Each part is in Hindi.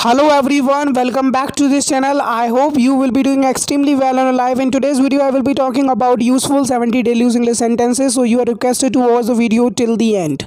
Hello everyone, welcome back to this channel. I hope you will be doing extremely well on live. In today's video I will be talking about useful 70 daily use English sentences, so you are requested to watch the video till the end.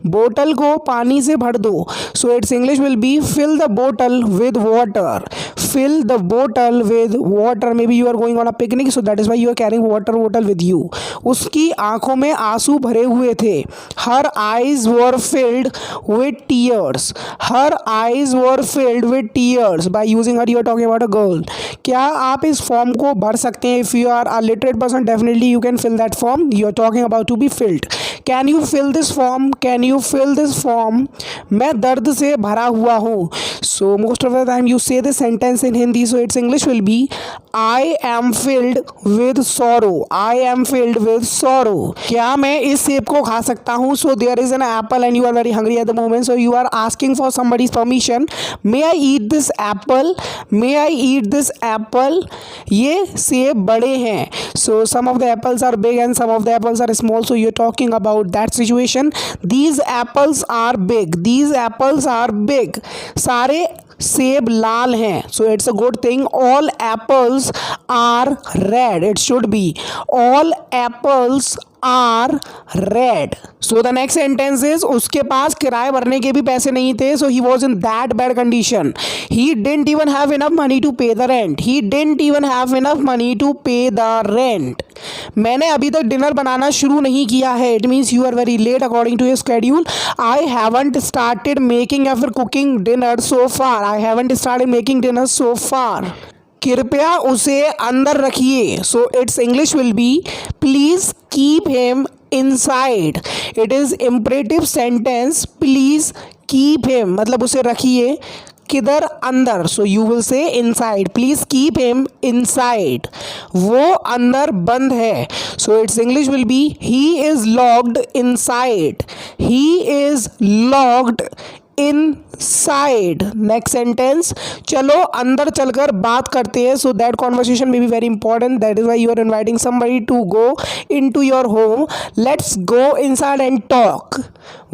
बोतल को पानी से भर दो, so its English will be fill the bottle with water. Fill the bottle with water. Maybe you are going on a picnic, so that is why you are carrying water bottle with you. उसकी आंखों में आंसू भरे हुए थे. Her eyes were filled with tears. Her eyes were filled with tears. By using her you are talking about a girl. क्या आप इस फॉर्म को भर सकते हैं? If you are a literate person, definitely you can fill that form. You are talking about to be filled. Can you fill this form? Can you fill this form? मैं दर्द से भरा हुआ हूँ. So most of the time you say this sentence in Hindi, so its English will be I am filled with sorrow. I am filled with sorrow. क्या मैं इस सेब को खा सकता हूँ? So there is an apple and you are very hungry at the moment, so you are asking for somebody's permission. May I eat this apple? May I eat this apple? ये सेब बड़े हैं. So some of the apples are big and some of the apples are small, so you're talking about that situation. These apples are big. These apples are big. सारे सेब लाल हैं. So it's a good thing. All apples are red. It should be all apples are red. So the next sentence is उसके पास किराए भरने के भी पैसे नहीं थे. So he was in that bad condition. He didn't even have enough money to pay the rent. He didn't even have enough money to pay the rent. मैंने अभी तक डिनर बनाना शुरू नहीं किया है. It means you are very late according to your schedule. I haven't started making या फिर cooking dinner so far. I haven't started making dinner so far. कृपया उसे अंदर रखिए. So its English will be please keep him inside. It is imperative sentence. Please keep him मतलब उसे रखिए. किधर? अंदर. So you will say inside. Please keep him inside. वो अंदर बंद है. So its English will be he is locked inside. He is locked inside. Next sentence, चलो अंदर चलकर बात करते हैं. So that conversation may be very important. That is why you are inviting somebody to go into your home. Let's go inside and talk.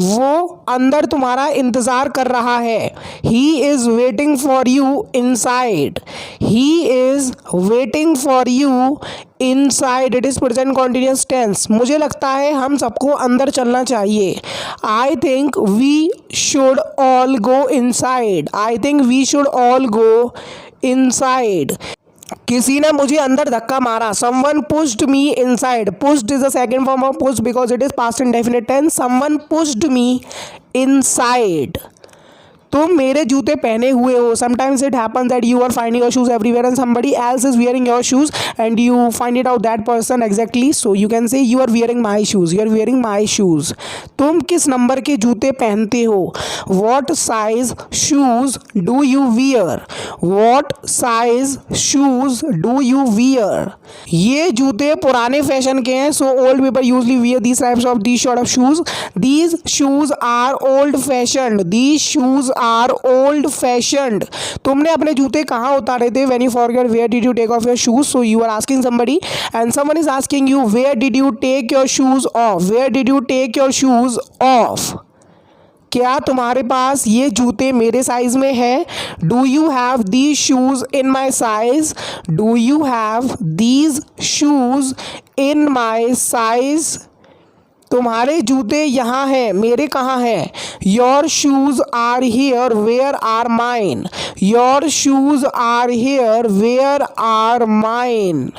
वो अंदर तुम्हारा इंतज़ार कर रहा है. He is waiting for you inside. He is waiting for you inside. It is present continuous tense. मुझे लगता है हम सबको अंदर चलना चाहिए. I think we should all go inside. I think we should all go inside. किसी ने मुझे अंदर धक्का मारा. Someone pushed me inside. Pushed is the second form of push because it is past indefinite tense. Someone pushed me inside. तुम मेरे जूते पहने हुए हो. Sometimes it happens that you are finding your shoes everywhere and somebody else is wearing your shoes and you find it out that person exactly. So you can say you are wearing my shoes. You are wearing my shoes. तुम किस नंबर के जूते पहनते हो? What size shoes do you wear? What size shoes do you wear? ये जूते पुराने फैशन के हैं. So old people usually wear these types of these sort of shoes. These shoes are old fashioned. These shoes are old fashioned. तुमने अपने जूते कहाँ उतारे थे? When you forget, where did you take off your shoes? So you are asking somebody and someone is asking you where did you take your shoes off? Where did you take your shoes off? क्या तुम्हारे पास ये जूते मेरे साइज में है? Do you have these shoes in my size? Do you have these shoes in my size? तुम्हारे जूते यहाँ हैं, मेरे कहाँ हैं? Your shoes are here, where are mine? Your shoes are here, where are mine?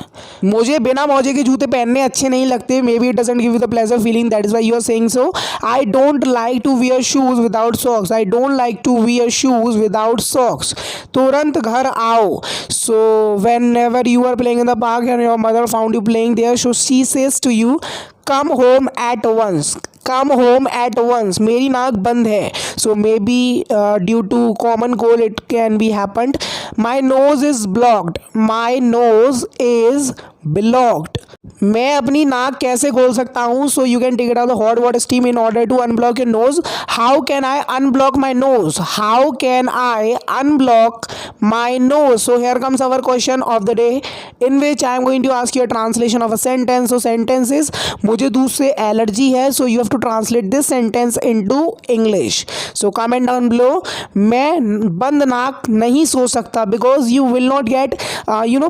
मुझे बिना मोजे के जूते पहनने अच्छे नहीं लगते. Maybe it doesn't give you the pleasure feeling, that is why you are saying so. I don't like to wear shoes without socks. I don't like to wear shoes without socks. तुरंत घर आओ. So whenever you are playing in the park and your mother found you playing there, so she says to you come home at once. Come home at once. मेरी नाक बंद है. So maybe due to common cold it can be happened. My nose is blocked. My nose is blocked. मैं अपनी नाक कैसे खोल सकता हूँ? So you can take it out the hot water steam in order to unblock your nose. How can I unblock my nose? How can I unblock my nose? So here comes our question of the day. In which I am going to ask you a translation of a sentence. So sentence is मुझे दूध से एलर्जी है, so you have to translate this sentence into English. So comment down below. मैं बंद नाक नहीं सो सकता because you will not get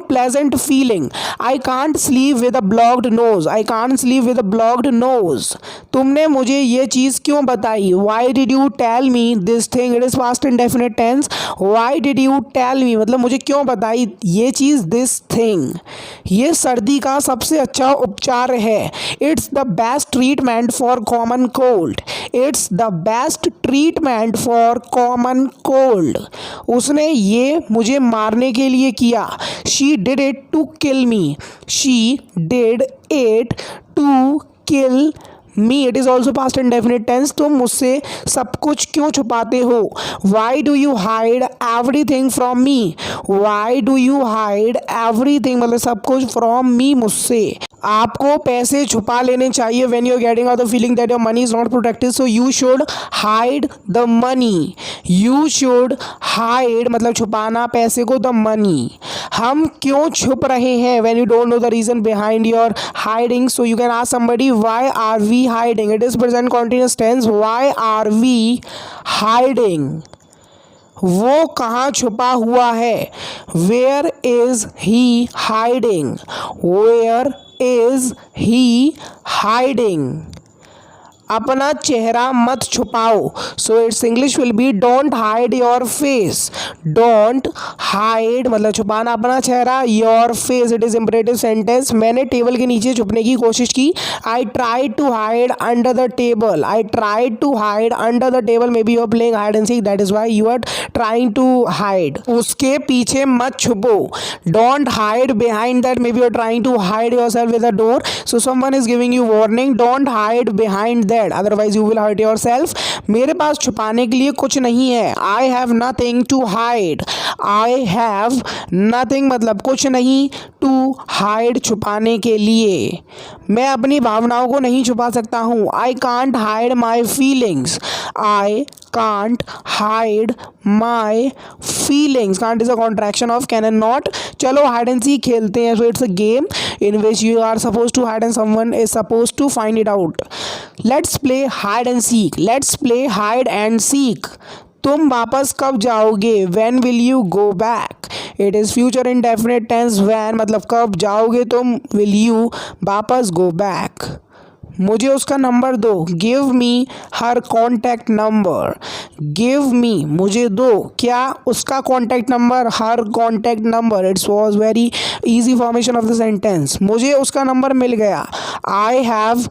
pleasant feeling. I can't sleep with a blocked nose. I can't sleep with a blocked nose. तुमने मुझे ये चीज़ क्यों बताई. Why did you tell me this thing. It is past indefinite tense. Why did you tell me मतलब मुझे क्यों बताई ये चीज़. This thing. ये सर्दी का सबसे अच्छा उपचार है. It's the best treatment for common cold. It's the best treatment for common cold. उसने ये मुझे मारने के लिए किया. She did it to kill me. She did it to kill me. It is also past indefinite tense. तुम मुझसे सब कुछ क्यों छुपाते हो. Why do you hide everything from me. Why do you hide everything मतलब सब कुछ फ्रॉम मी मुझसे. आपको पैसे छुपा लेने चाहिए when you are getting out the feeling that your money is not protected. So you should hide the money. You should hide मतलब छुपाना पैसे को. The money. हम क्यों छुप रहे हैं when you don't know the reason behind your hiding. So you can ask somebody why are we hiding. It is present continuous tense. Why are we hiding. वो कहाँ छुपा हुआ है. Where is he hiding. Where is he hiding. अपना चेहरा मत छुपाओ. So it's English will be don't hide your face. Don't hide मतलब छुपाना अपना चेहरा. Your face it is imperative sentence. मैंने टेबल के नीचे छुपने की कोशिश की. I tried to hide under the table. I tried to hide under the table. Maybe you are playing hide and seek that is why you are trying to hide. उसके पीछे मत छुपो. Don't hide behind that. Maybe you are trying to hide yourself with a door. So someone is giving you warning. Don't hide behind that otherwise you will hurt yourself. मेरे पास छुपाने के लिए कुछ नहीं है. I have nothing to hide. I have nothing मतलब कुछ नहीं. to hide छुपाने के लिए. मैं अपनी भावनाओं को नहीं छुपा सकता हूँ. I can't hide my feelings. I can't hide my feelings. Can't is a contraction of can and not. चलो hide and seek खेलते हैं. So it's a game in which you are supposed to hide and someone is supposed to find it out. Let's play hide and seek. Let's play hide and seek. तुम वापस कब जाओगे. When will you go back. It is future indefinite tense. When मतलब कब जाओगे तुम. Will you वापस go back. मुझे उसका नंबर दो. Give me her contact number. Give me मुझे दो. क्या उसका contact number. Her contact number. It's was very easy formation of the sentence. मुझे उसका नंबर मिल गया. I have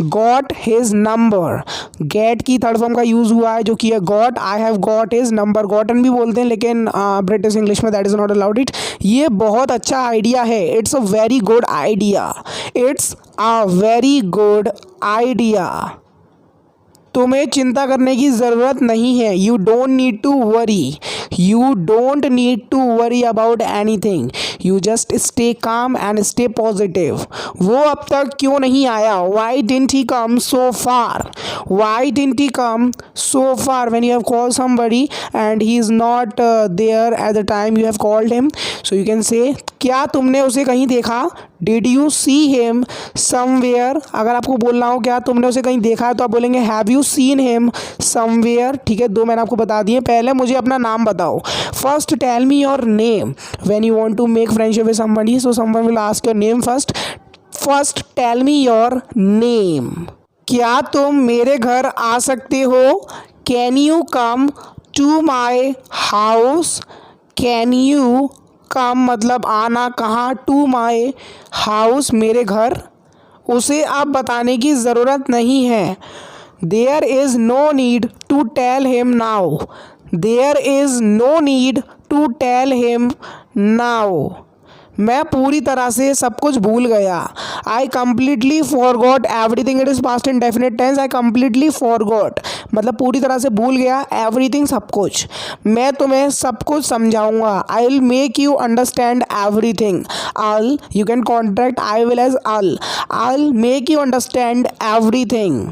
got his number. Get की थर्ड फॉर्म का यूज़ हुआ है जो कि है got. I have got his number. Gotten भी बोलते हैं लेकिन ब्रिटिश इंग्लिश में that is not allowed it. ये बहुत अच्छा आइडिया है. It's a very good idea. It's a very good idea. तुम्हें चिंता करने की ज़रूरत नहीं है. You don't need to worry. You don't need to worry about anything. You just stay calm and stay positive. वो अब तक क्यों नहीं आया. Why didn't he come so far. Why didn't he come so far. When you have called somebody and he is not there at the time you have called him. So you can say क्या तुमने उसे कहीं देखा. Did you see him somewhere. अगर आपको बोलना हो क्या तुमने उसे कहीं देखा है तो आप बोलेंगे have you seen him somewhere. ठीक है. दो मैंने आपको बता दिए. पहले मुझे अपना नाम बताओ. First tell me your name. When you want to make friendship with somebody so someone will ask your name first. First tell me your name. क्या तुम मेरे घर आ सकते हो. Can you come to my house. Can you come मतलब आना. कहाँ. टू माई हाउस मेरे घर. उसे अब बताने की ज़रूरत नहीं है. There is no need to tell him now. There is no need to tell him now. मैं पूरी तरह से सब कुछ भूल गया. I completely forgot everything. It is past indefinite tense. I completely forgot मतलब पूरी तरह से भूल गया. एवरीथिंग सब कुछ. मैं तुम्हें सब कुछ समझाऊंगा. I will make you understand everything. All you can contract I will as all. I will make you understand everything.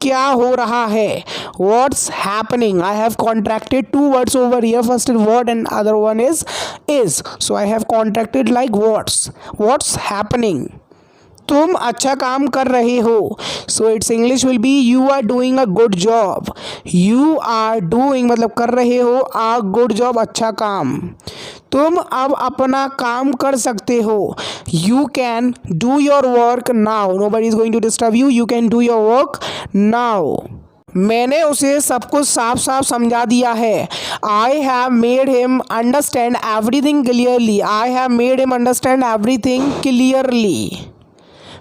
क्या हो रहा है, what's happening. I have contracted two words over here. First is what and other one is. So I have contracted like what's happening. तुम अच्छा काम कर रहे हो. So it's English will be you are doing a good job. You are doing मतलब कर रहे हो, अ गुड जॉब अच्छा काम. तुम अब अपना काम कर सकते हो. You can do your work now. Nobody is going to disturb you. You can do your work now. मैंने उसे सब कुछ साफ साफ समझा दिया है. I have made him understand everything clearly. I have made him understand everything clearly.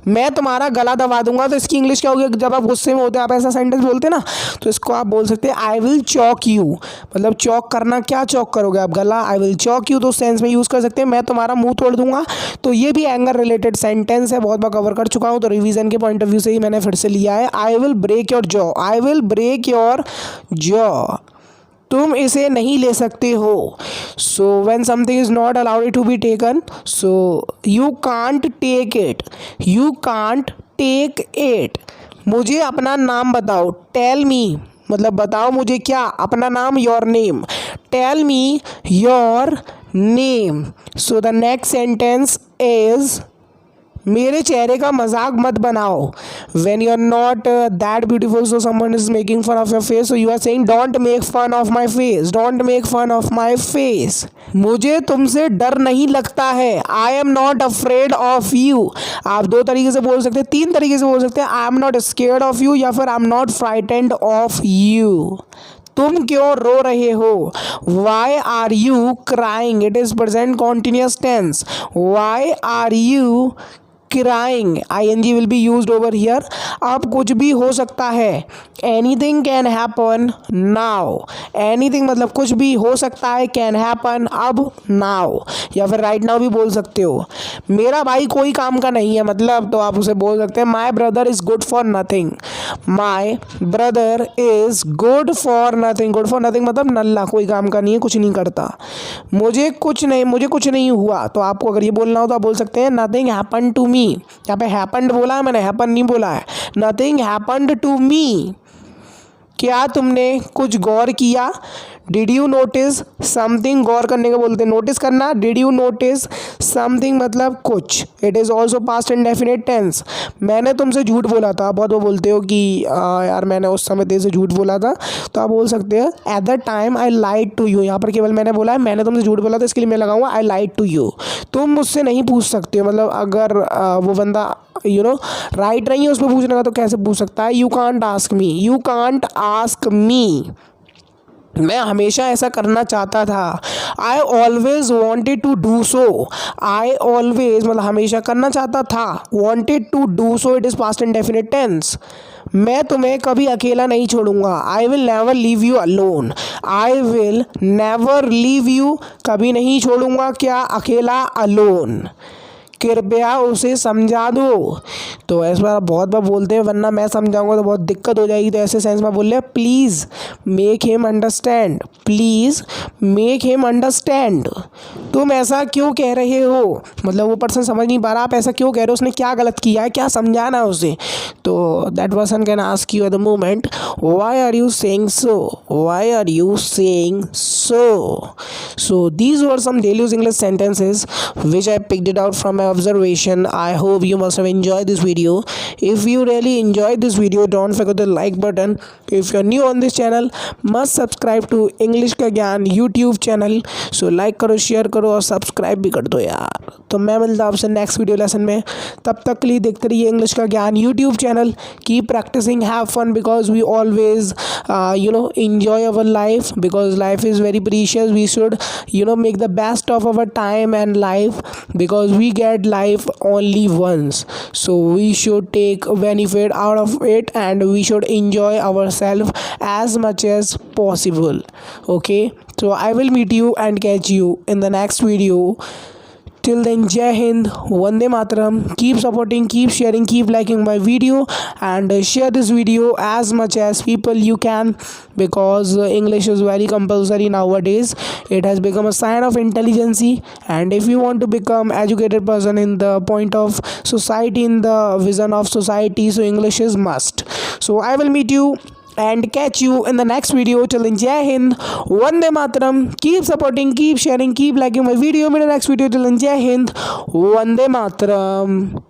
मैं तुम्हारा गला दबा दूंगा. तो इसकी इंग्लिश क्या होगी, जब आप गुस्से में होते हैं आप ऐसा सेंटेंस बोलते हैं ना, तो इसको आप बोल सकते हैं आई विल चॉक यू. मतलब चॉक करना, क्या चॉक करोगे आप, गला. आई विल चॉक यू तो सेंस में यूज़ कर सकते हैं, मैं तुम्हारा मुंह तोड़ दूंगा. तो ये भी एंगर रिलेटेड सेंटेंस है, बहुत बार कवर कर चुका हूँ, तो रिवीजन के पॉइंट ऑफ व्यू से ही मैंने फिर से लिया है. I will break your jaw. I will break your jaw. तुम इसे नहीं ले सकते हो. So when something is not allowed to be taken, so you can't take it. You can't take it. मुझे अपना नाम बताओ. टेल मी मतलब बताओ मुझे क्या, अपना नाम, your name. Tell me your name. So the next sentence is मेरे चेहरे का मजाक मत बनाओ. When you are not that beautiful, so someone is making fun of your face, so you are saying don't make fun of my face. Don't make fun of my face. मुझे तुमसे डर नहीं लगता है. I am not afraid of you. आप दो तरीके से बोल सकते हैं, तीन तरीके से बोल सकते हैं. I am not scared of you या फिर I am not frightened of you. तुम क्यों रो रहे हो. Why are you crying. It is present continuous tense. Why are you crying. ING will be used over here. अब कुछ भी हो सकता है. Anything can happen now. Anything मतलब कुछ भी हो सकता है, can happen अब now, या फिर right now भी बोल सकते हो. मेरा भाई कोई काम का नहीं है मतलब, तो आप उसे बोल सकते हैं my brother is good for nothing. My brother is good for nothing. Good for nothing मतलब नल्ला, कोई काम का नहीं है, कुछ नहीं करता. मुझे कुछ नहीं हुआ. तो आपको अगर ये बोलना हो तो आप बोल सकते हैं nothing happened to me. यहाँ पे हैपन्ड बोला है मैंने, हैपन नहीं बोला है. Nothing happened to me. क्या तुमने कुछ गौर किया. Did you notice something. गौर करने को बोलते हैं नोटिस करना. डिड यू नोटिस समथिंग मतलब कुछ. It is also past indefinite tense. मैंने तुमसे झूठ बोला था. बहुत वो बोलते हो कि यार मैंने उस समय तेरे से झूठ बोला था, तो आप बोल सकते हैं at the time I lied to you. यहाँ पर केवल मैंने बोला है, मैंने तुमसे झूठ बोला था, इसके लिए मैं लगाऊंगा आई लाइड टू यू. तुम मुझसे नहीं पूछ सकते हो मतलब अगर वो बंदा राइट नहीं है उस पर पूछने का तो कैसे पूछ सकता है. You can't ask me. You can't ask me. मैं हमेशा ऐसा करना चाहता था. I always wanted to do so. I always मतलब हमेशा करना चाहता था. Wanted to do so it is past indefinite tense. मैं तुम्हें कभी अकेला नहीं छोड़ूंगा. I will never leave you alone. I will never leave you कभी नहीं छोड़ूंगा क्या, अकेला, अलोन. कृपया उसे समझा दो. तो ऐसे बार बहुत बार बोलते हैं वरना मैं समझाऊंगा तो बहुत दिक्कत हो जाएगी, तो ऐसे सेंस में बोल रहे please make him understand. Please make him understand. तुम ऐसा क्यों कह रहे हो मतलब वो पर्सन समझ नहीं पा रहा आप ऐसा क्यों कह रहे हो, उसने क्या गलत किया है, क्या समझाना है उसे. तो that person can ask you at the moment why are you saying so. Why are you saying so. So these were some daily use English sentences which I picked it out from my observation. I hope you must have enjoyed this video. If you really enjoyed this video, don't forget the like button. If you're new on this channel, must subscribe to English का ज्ञान YouTube channel. So like करो, शेयर करो और सब्सक्राइब भी कर दो यार. तो मैं मिलता हूँ आपसे नेक्स्ट वीडियो लेसन में. तब तक के लिए देखते रहिए इंग्लिश का ज्ञान YouTube channel. Keep practicing, have fun because we always enjoy our life because life is very precious. We should make the best of our time and life because we get life only once, so we should take benefit out of it and we should enjoy ourselves as much as possible. Okay, so I will meet you and catch you in the next video. Till then, Jai Hind, Vande Mataram. Keep supporting, keep sharing, keep liking my video, and share this video as much as people you can, because English is very compulsory nowadays. It has become a sign of intelligence, and if you want to become educated person in the point of society, in the vision of society, so English is must. So I will meet you and catch you in the next video. Till then, Jai Hind, Vande Mataram. Keep supporting, keep sharing, keep liking my video. Meet in the next video. Till then, Jai Hind, Vande Mataram.